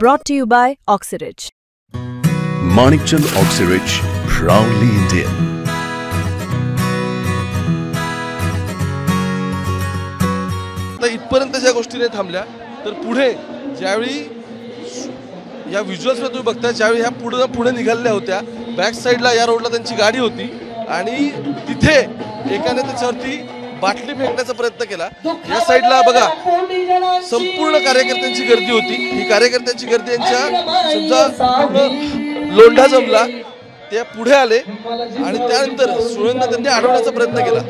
Brought to you by Oxyrich. Manikchand Oxyrich, proudly Indian. इथपर्यंत ज्या गोष्टी नाही थांबल्या तर पुढे ज्यावेळी या व्हिज्युअल्सला तुम्ही बघता ज्यावेळी ह्या पुढे निघालेल्या होत्या बॅक साईडला या रोडला त्यांची गाडी होती आणि तिथे एकाने त्याच्यावरती बाटली फेकण्याचा प्रयत्न केला। या साईडला बघा संपूर्ण कार्यकर्त्यांची गर्दी होती। ही कार्यकर्त्यांची गर्दी यांच्या सुद्धा लोंढा जमला ते पुढे आले आणि त्यानंतर सुळेंना त्यांनी अडवण्याचा प्रयत्न केला।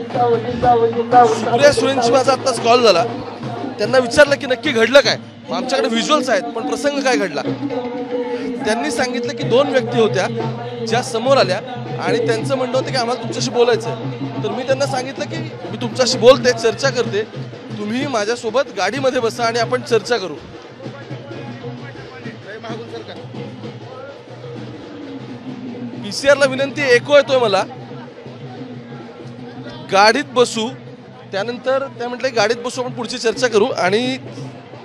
सुप्रिया सुळेंची माझा आत्ताच कॉल झाला, त्यांना विचारलं की नक्की घडलं काय। आमच्याकडे व्हिज्युअल्स आहेत पण प्रसंग काय घडला। त्यांनी सांगितलं की दोन व्यक्ती होत्या ज्या समोर आल्या आणि त्यांचं म्हणणं होतं की आम्हाला तुमच्याशी बोलायचं। तर मी त्यांना सांगितलं की मी तुमच्याशी बोलते, चर्चा करते, तुम्ही माझ्यासोबत गाडीमध्ये बसा आणि आपण चर्चा करू। पीसीआरला विनंती एको येतोय मला, गाडीत बसू। त्यानंतर त्या म्हटले गाडीत बसू, आपण पुढची चर्चा करू आणि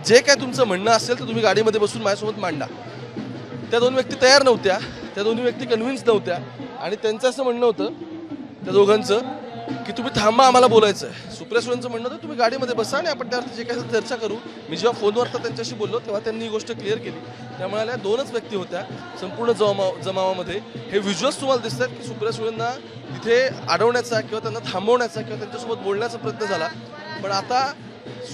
जे काय तुमचं म्हणणं असेल तर तुम्ही गाडीमध्ये बसून माझ्यासोबत मांडा। त्या दोन व्यक्ती तयार नव्हत्या, त्या दोन्ही व्यक्ती कन्व्हिन्स नव्हत्या आणि त्यांचं असं म्हणणं होतं त्या दोघांचं की तुम्ही थांबा, आम्हाला बोलायचं आहे। सुप्रिया सुळेंचं म्हणणं होतं तुम्ही गाडीमध्ये बसा आणि आपण त्यावरती जे काही चर्चा करू। मी जेव्हा फोनवर त्यांच्याशी बोललो तेव्हा त्यांनी ही गोष्ट क्लिअर केली। त्या म्हणाल्या दोनच व्यक्ती होत्या संपूर्ण जमावामध्ये। हे व्हिज्युअल्स तुम्हाला दिसतात की सुप्रिया सुळेंना तिथे अडवण्याचा किंवा त्यांना थांबवण्याचा किंवा त्यांच्यासोबत बोलण्याचा प्रयत्न झाला। पण आता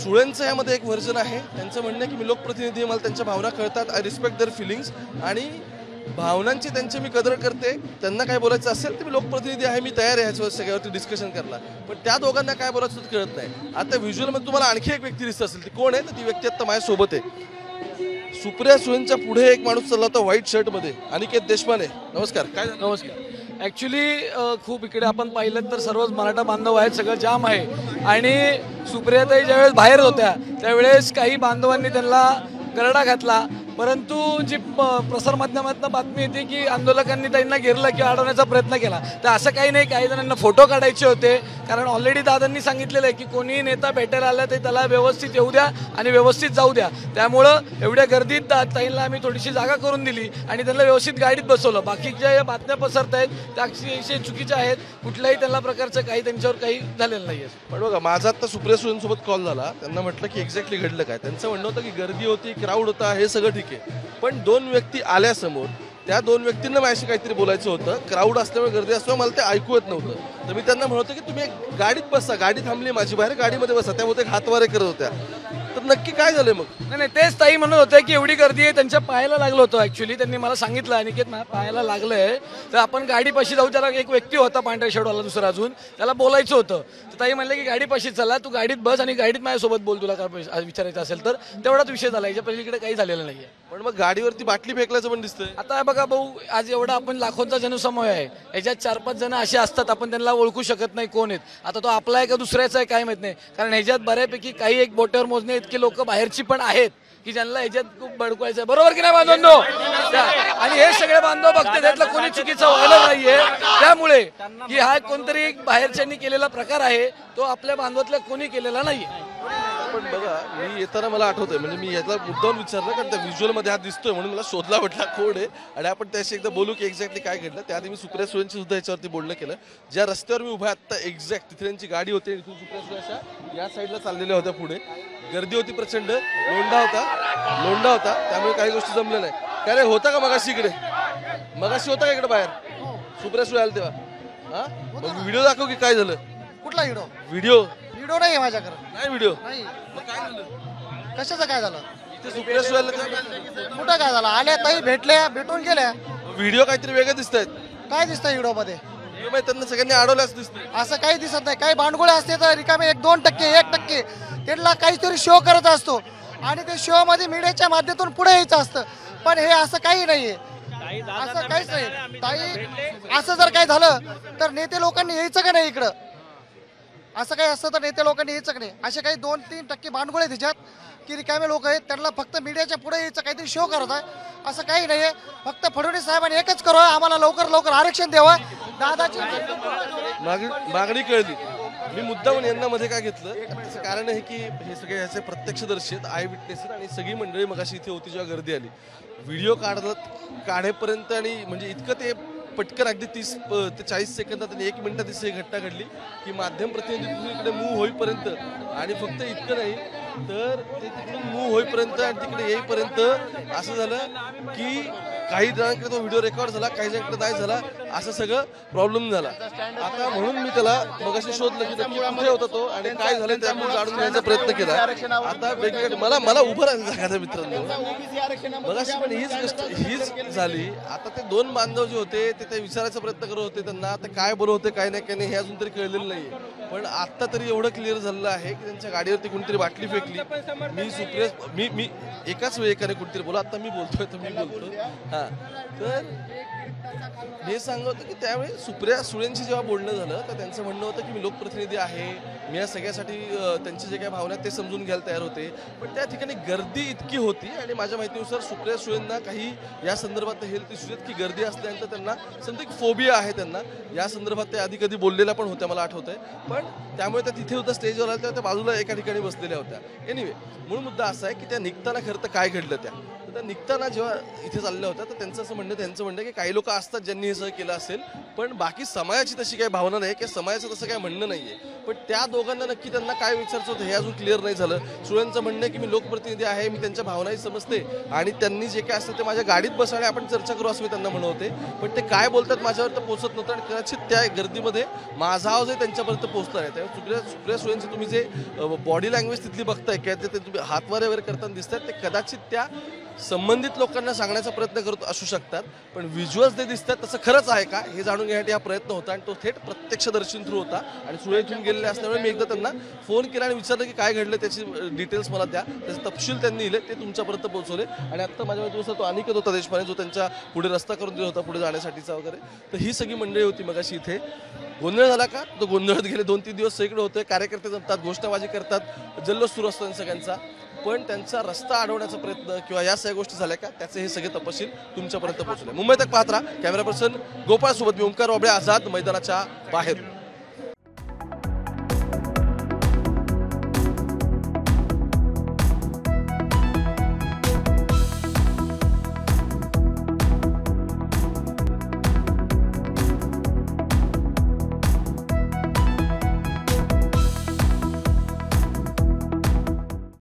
सुळेंचं यामध्ये एक व्हर्जन आहे, त्यांचं म्हणणं आहे की मी लोकप्रतिनिधी आहे, मला त्यांच्या भावना कळतात, आय रिस्पेक्ट देअर फिलिंग्स आणि भावनांची त्यांची मी कदर करते। त्यांना काय बोलायचं असेल तर मी लोकप्रतिनिधी आहे, मी तयार आहे ह्याच्यावर सगळ्यावरती डिस्कशन करायला। पण त्या दोघांना काय बोलायचं कळत नाही। आता व्हिज्युअलमध्ये तुम्हाला आणखी एक व्यक्ती दिसत असेल, ती कोण आहे तर ती व्यक्ती आता माझ्यासोबत आहे। सुप्रिया सुळेंच्या पुढे एक माणूस चालला होता व्हाईट शर्टमध्ये, अनिकेत देशपांडे। नमस्कार, काय झालं? नमस्कार। ॲक्च्युली खूप इकडे आपण पाहिलं तर सर्वच मराठा बांधव आहेत, सगळं जाम आहे आणि सुप्रियाताई ज्यावेळेस बाहेर होत्या त्यावेळेस काही बांधवांनी त्यांना गरडा घातला, परंतु जी प्रसारमाध्यमातून बातमी येते की आंदोलकांनी त्यांना घेरलं किंवा अडवण्याचा प्रयत्न केला, तर असं काही नाही। काही जणांना फोटो काढायचे होते, कारण ऑलरेडी दादांनी सांगितलेलं आहे की कोणी नेता भेटायला आला तर त्याला व्यवस्थित येऊ द्या आणि व्यवस्थित जाऊ द्या। त्यामुळं एवढ्या गर्दीत ताईंना आम्ही थोडीशी जागा करून दिली आणि त्यांना व्यवस्थित गाडीत बसवलं। बाकीच्या बातम्या पसरत आहेत त्या अतिशय चुकीच्या आहेत, कुठल्याही त्यांना प्रकारचं काही त्यांच्यावर काही झालेलं नाही आहे। पण बघा माझा आता सुप्रिया सुळेंसोबत कॉल झाला, त्यांना म्हटलं की एक्झॅक्टली घडलं काय। त्यांचं म्हणणं होतं की गर्दी होती, क्राऊड होता, हे सगळं ठीक आहे, पण दोन व्यक्ती आल्या समोर, त्या दोन व्यक्तींना माझ्याशी काहीतरी बोलायचं होतं। क्राऊड असल्यामुळे, गर्दी असल्यामुळे मला ते ऐकू येत नव्हतं। तर मी त्यांना म्हणतो की तुम्ही गाडीत बसा, गाडी थांबली माझी बाहेर, गाडीमध्ये बसा। त्यामुळे हातवारे करत होत्या। तर नक्की काय झालं मग? नाही, तेच ताई म्हणत होते की एवढी गर्दी आहे, त्यांच्या पायाला लागलं होतं। ॲक्च्युली त्यांनी मला सांगितलं अनिकेत माझ्या पायाला लागलंय, तर आपण गाडीपाशी जाऊ। त्याला एक व्यक्ती होता पांढऱ्या शर्टवाला दुसरा, अजून त्याला बोलायचं होतं। तर ताई म्हणले की गाडीपाशी चला, तू गाडीत बस आणि गाडीत माझ्यासोबत बोल, तुला काय विचारायचं असेल तर। तेवढाच विषय झाला, याच्या पलीकडे काही झालेलं नाहीये। पण मग गाडीवरती बाटली फेकल्याचं पण दिसतंय। आता बघा भाऊ, आज एवढा आपण लाखोंचा जनसमूह आहे, याच्यात 4-5 जण असे असतात आपण त्यांना ओळखू शकत नाही कोण आहेत। आता तो आपला आहे का दुसऱ्याचा आहे काय माहित नाही, कारण ह्याच्यात बऱ्यापैकी काही एक बोट्यावर मोजणे इतके लोक बाहेरची पण आहेत की ज्यांना ह्याच्यात खूप बडकवायचं आहे, बरोबर की नाही बांधवांनो? आणि हे सगळे बांधव बघते, त्यातला कोणी चुकीचा व्हायला नाहीये। त्यामुळे की हा कोणतरी बाहेरच्यांनी केलेला प्रकार आहे, तो आपल्या बांधवातल्या कोणी केलेला नाहीये। पण बघा मी येताना मला आठवतंय, म्हणजे मी याचा मुद्दाम विचारलं कारण त्या व्हिज्युअलमध्ये हा दिसतोय म्हणून मला शोधला, म्हटला कोण आहे आणि आपण त्याशी एकदा बोलू की एक्झॅक्टली काय घडलं। त्याआधी मी सुप्रिया सुळेंची सुद्धा याच्यावरती बोलणं केलं। ज्या रस्त्यावर मी उभा आता एक्झॅक्ट तिथे त्यांची गाडी होती, इथून सुप्रिया सुळे या साईडला चाललेल्या होत्या। पुढे गर्दी होती प्रचंड, लोंढा होता, त्यामुळे काही गोष्टी जमल्या नाही। काय रे, होता का मगाशी इकडे? मगाशी होता का इकडे बाहेर सुप्रिया सुळे आले तेव्हा? हा, मग व्हिडिओ दाखव की काय झालं। कुठला व्हिडिओ नाही आहे माझ्याकडे। नाही व्हिडिओ नाही, मग काय झालं? कशाचं काय झालं? इथे सुप्रिया सुळे कुठं काय झालं? आल्या ताई, भेटल्या, भेटून गेल्या। व्हिडिओ काहीतरी वेगळे दिसत आहेत। काय दिसतंय व्हिडिओ मध्ये? त्यांना सगळ्यांनी अडवल्याच दिसतंय। असं काही दिसत नाही। काही भांडगोळे असते तर रिकामे 1-2%, 1% त्यांना काहीतरी शो करत असतो आणि ते शो मध्ये मीडियाच्या माध्यमातून पुढे यायचं असतं, पण हे असं काही नाहीये, असं काहीच नाही ताई। असं जर काही झालं तर नेते लोकांनी यायचं का नाही इकडं? असं काही असतं तर नेते लोकांनी यायचं का नाही? असे काही 2-3% भांडगोळे त्याच्यात की रिकामे लोक आहेत, त्यांना फक्त मीडियाच्या पुढे यायचं, काहीतरी शो करत आहे, असं काही नाहीये। फक्त फडणवीस साहेबांनी एकच करावं, आम्हाला लवकर आरक्षण द्यावं। दादाची मागणी कळली, मी मुद्दामून यांना मध्ये काय घेतलं, त्याचं कारण आहे की हे सगळे याचे प्रत्यक्षदर्शी आहेत, आय विटनेस आहेत आणि सगळी मंडळी मगाशी इथे होती जेव्हा गर्दी आली. व्हिडिओ काढेपर्यंत आणि म्हणजे इतकं ते पटकन अगदी 30 ते 40 सेकंदात आणि 1 मिनिटात ही घटना घडली की माध्यम प्रतिनिधी इकडे मूव्ह होईपर्यंत आणि फक्त इतकं नाही तर ते तिकडून मूव्ह होईपर्यंत आणि तिकडे येईपर्यंत असं झालं की काही जणांकडे तो व्हिडिओ रेकॉर्ड झाला, काही जणांकडे नाही झाला, असं सगळं प्रॉब्लेम झाला. आता म्हणून मी त्याला मगाशी शोधलं की नक्की कुठे होता तो आणि काय झालं ते आपण जाणून घेण्याचा प्रयत्न केला. आता वेगवेगळे मला उभं राहायचं जागा मित्रांनो, मगाशी पण हीच झाली. आता ते 2 बांधव जे होते ते विचारायचा प्रयत्न करत होते त्यांना, ते काय बोलत होते काय नाही हे अजून तरी कळलेलं नाहीये. पण आता तरी एवढं क्लिअर झालेलं आहे की त्यांच्या गाडीवरती कोणतरी बाटली फेकली. मी एकाच वेळी एकाने कुठेतरी बोला, आता मी बोलतोय तर मी बोलतो. हा तर हे सांगत की त्यावेळी सुप्रिया सुळेंशी जेव्हा बोलणं झालं तर त्यांचं म्हणणं होतं की मी लोकप्रतिनिधी आहे, मी या सगळ्यासाठी त्यांचे जे काही भावना आहेत ते समजून घ्यायला तयार होते. पण त्या ठिकाणी गर्दी इतकी होती आणि माझ्या माहितीनुसार सुप्रिया सुळेंना काही या संदर्भात हेल्थ इश्यूज आहेत की गर्दी असल्यानंतर त्यांना समजा एक फोबिया आहे त्यांना. या संदर्भात ते आधी कधी बोललेल्या पण होत्या मला आठवतंय. पण त्यामुळे त्या तिथे होत्या स्टेजवर आल्या तेव्हा त्या बाजूला एका ठिकाणी बसलेल्या होत्या. एनिवे मूळ मुद्दा असा आहे की त्या निघताना खरं तर काय घडलं त्या निघताना जेव्हा इथे चालल्या होत्या तर त्यांचं म्हणणं की काही लोक असतात ज्यांनी हे सगळं केलं असेल पण बाकी समाजाची तशी काही भावना नाही की समाजाचं तसं काही म्हणणं नाहीये. पण त्या दोघांना नक्की त्यांना काय विचारायचं होतं हे अजून क्लिअर नाही झालं. सुळेंचं म्हणणं आहे की मी लोकप्रतिनिधी आहे, मी त्यांच्या भावनाही समजते आणि त्यांनी जे काय असतं ते माझ्या गाडीत बसा आणि आपण चर्चा करू असं मी त्यांना म्हणत होते. पण ते काय बोलतात माझ्यावर तर पोहोचत नव्हतं आणि कदाचित त्या गर्दीमध्ये माझा आवाज आहे त्यांच्यापर्यंत पोहोचला नाही. त्यामुळे सुप्रिया सुळेंचं तुम्ही जे बॉडी लँग्वेज तिथली बघताय किंवा ते तुम्ही हातवारे वगैरे करताना दिसतात ते कदाचित त्या संबंधित लोकांना सांगण्याचा प्रयत्न करत असू शकतात. पण व्हिज्युअल्स जे दिसतात तसं खरंच आहे का हे जाणून घेण्यासाठी हा प्रयत्न होता आणि तो थेट प्रत्यक्षदर्शीं थ्रू होता. आणि सुळे इथून गेलेले असल्यामुळे मी एकदा त्यांना फोन केला आणि विचारलं की काय घडलं त्याची डिटेल्स मला द्या. त्याचे तपशील त्यांनी दिले, ते तुमच्यापर्यंत पोहोचवले. आणि आता माझ्या माहितीनुसार तो अनिकेत होता देशपांडे जो त्यांच्या पुढे रस्ता करून दिला होता पुढे जाण्यासाठीचा वगैरे. तर ही सगळी मंडळी होती मगाशी इथे. गोंधळ झाला का तो गोंधळात गेले 2-3 दिवस सगळीकडे होतोय, कार्यकर्ते जमतात, घोषणाबाजी करतात, जल्लोष सुरू असतो सगळ्यांचा. पण त्यांचा रस्ता अडवण्याचा प्रयत्न किंवा या सगळ्या गोष्टी झाल्या का त्याचे हे सगळे तपशील तुमच्यापर्यंत पोहोचले. मुंबई तक पाहत राहा. कॅमेरा पर्सन गोपाळ सोबत मी ओमकार वाबळे, आझाद, मैदानाच्या बाहेर.